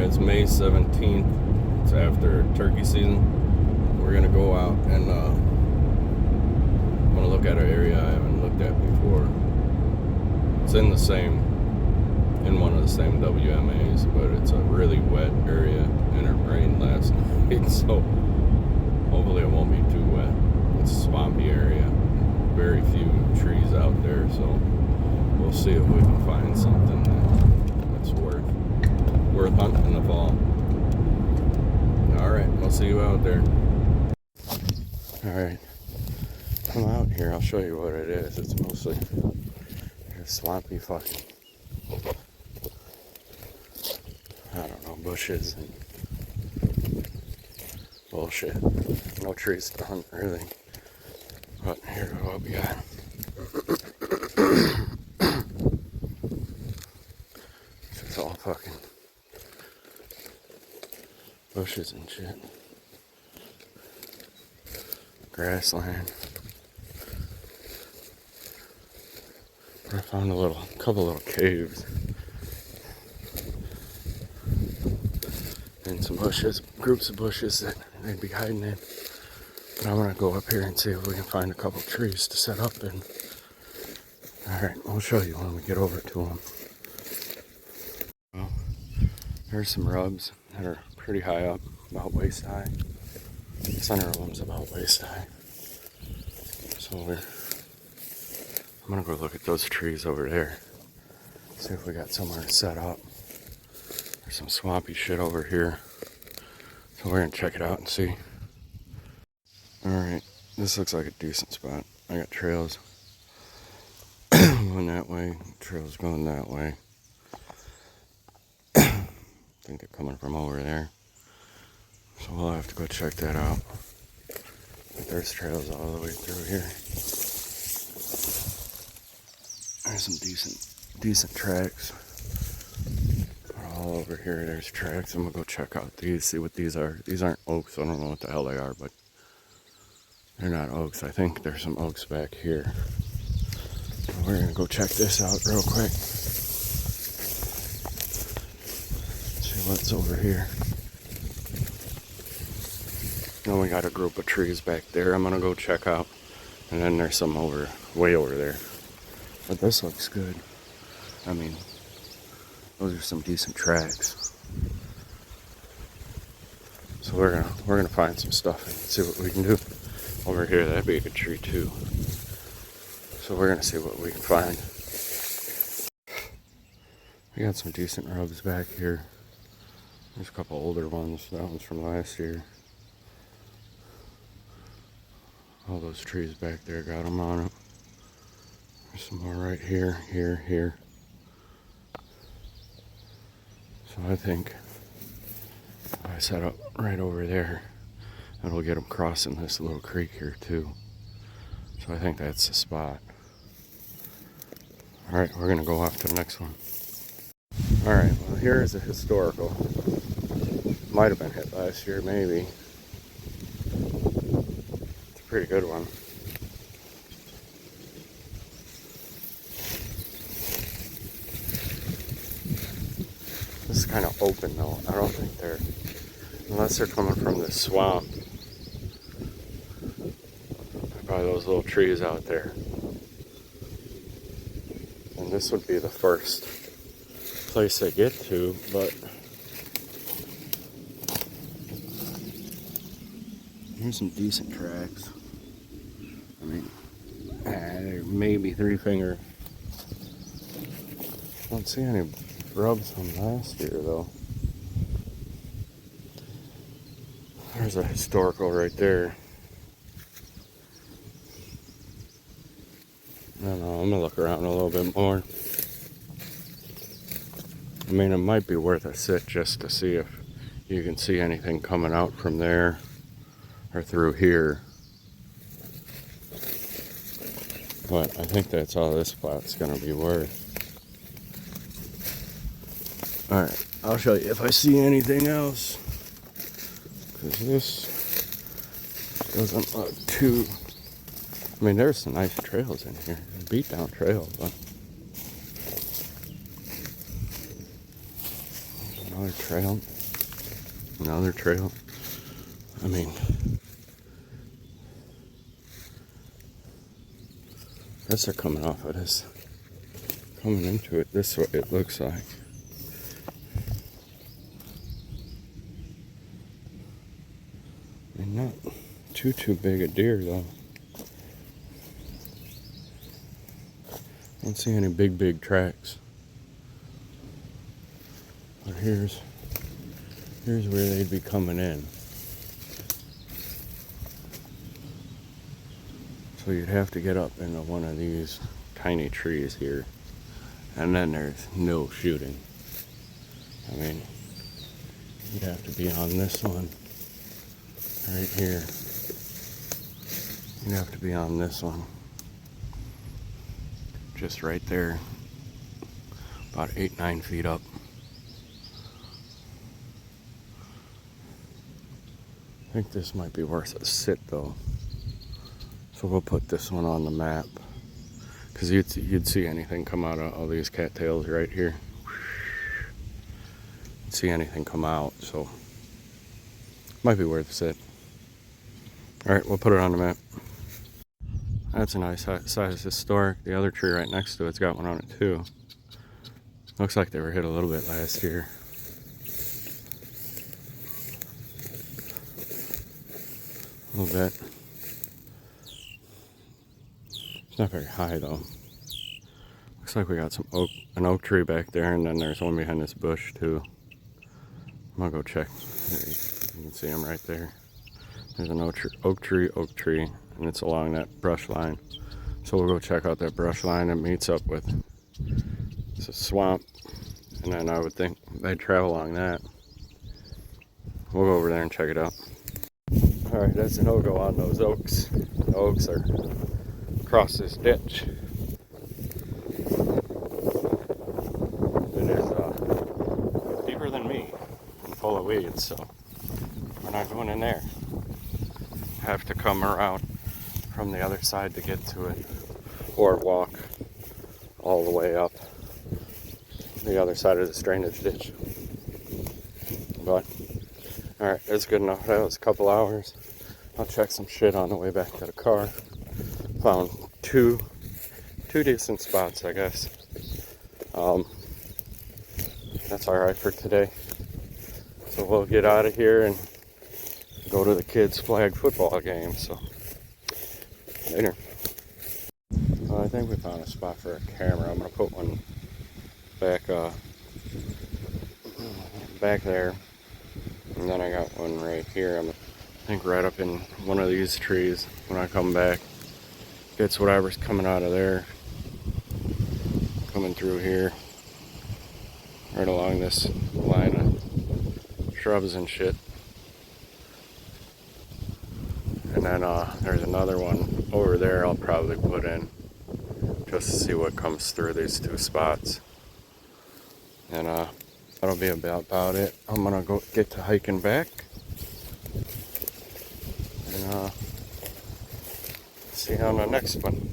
It's May 17th. It's after turkey season. We're gonna go out and I'm gonna look at an area I haven't looked at before. It's in one of the same WMAs, but it's a really wet area and it rained last night, so hopefully it won't be too wet. It's a swampy area, very few trees out there, so we'll see if we can find something that's worth hunting in the fall. Alright, we'll see you out there. Alright, come out here, I'll show you what it is. It's mostly swampy fucking, I don't know, bushes and bullshit. No trees to hunt really. But here's what we got. It's just all fucking bushes and shit. Grassland. I found a couple little caves. And some bushes, groups of bushes that they'd be hiding in. But I'm gonna go up here and see if we can find a couple trees to set up in. Alright, I'll show you when we get over to them. Well, there's some rubs that are pretty high up, about waist high. The center of them's about waist high. So I'm gonna go look at those trees over there. See if we got somewhere to set up. There's some swampy shit over here. So we're gonna check it out and see. Alright, this looks like a decent spot. I got trails going that way, trails going that way. I think they're coming from over there. So we'll have to go check that out. But there's trails all the way through here. There's some decent tracks. All over here there's tracks. I'm gonna go check out these, see what these are. These aren't oaks, I don't know what the hell they are, but they're not oaks. I think there's some oaks back here. So we're gonna go check this out real quick. See what's over here. Then we got a group of trees back there I'm gonna go check out. And then there's some way over there. But this looks good. I mean, those are some decent tracks. So we're gonna find some stuff and see what we can do. Over here, that'd be a good tree too. So we're gonna see what we can find. We got some decent rubs back here. There's a couple older ones. That one's from last year. All those trees back there got them on it. There's some more right here, here. So I think if I set up right over there, that'll get them crossing this little creek here too. So I think that's the spot. Alright, we're gonna go off to the next one. Alright, well here is a historical. Might have been hit last year, maybe. It's a pretty good one. This is kind of open though. I don't think unless they're coming from the swamp. By those little trees out there. And this would be the first place they get to, but here's some decent tracks. I mean, maybe 3 finger. Don't see any rubs from last year though. There's a historical right there. I don't know, I'm gonna look around a little bit more. I mean, it might be worth a sit just to see if you can see anything coming out from there or through here. But I think that's all this spot's gonna be worth. Alright, I'll show you if I see anything else. Because this doesn't look too... I mean, there's some nice trails in here. Beat down trails, but... There's another trail. Another trail. I mean, as they're coming off of this, coming into it this way, it looks like. And not too big a deer though. I don't see any big tracks. But here's where they'd be coming in. So you'd have to get up into one of these tiny trees here. And then there's no shooting. I mean, you'd have to be on this one right here. You'd have to be on this one. Just right there. About 8-9 feet up. I think this might be worth a sit though. So we'll put this one on the map. Because you'd see anything come out of all these cattails right here. You'd see anything come out, so might be worth a sit. Alright, we'll put it on the map. That's a nice size historic. The other tree right next to it's got one on it too. Looks like they were hit a little bit last year. A little bit. It's not very high though. Looks like we got an oak tree back there, and then there's one behind this bush too. I'm gonna go check. You can see them right there. There's an oak tree, and it's along that brush line. So we'll go check out that brush line. It meets up with it's a swamp, and then I would think they'd travel along that. We'll go over there and check it out. All right, that's a no-go on those oaks. The oaks are across this ditch. It is deeper than me and full of weeds, so we're not going in there. Have to come around from the other side to get to it, or walk all the way up the other side of this drainage ditch. But alright, that's good enough. That was a couple hours. I'll check some shit on the way back to the car. Found two decent spots, I guess. That's alright for today. So we'll get out of here and go to the kids' flag football game. So later. I think we found a spot for a camera. I'm gonna put one back there, and then I got one right here. I think right up in one of these trees when I come back. Gets whatever's coming out of there, coming through here, right along this line of shrubs and shit. And then there's another one over there I'll probably put in just to see what comes through these two spots. And that'll be about it. I'm gonna go get to hiking back and see you on the next one.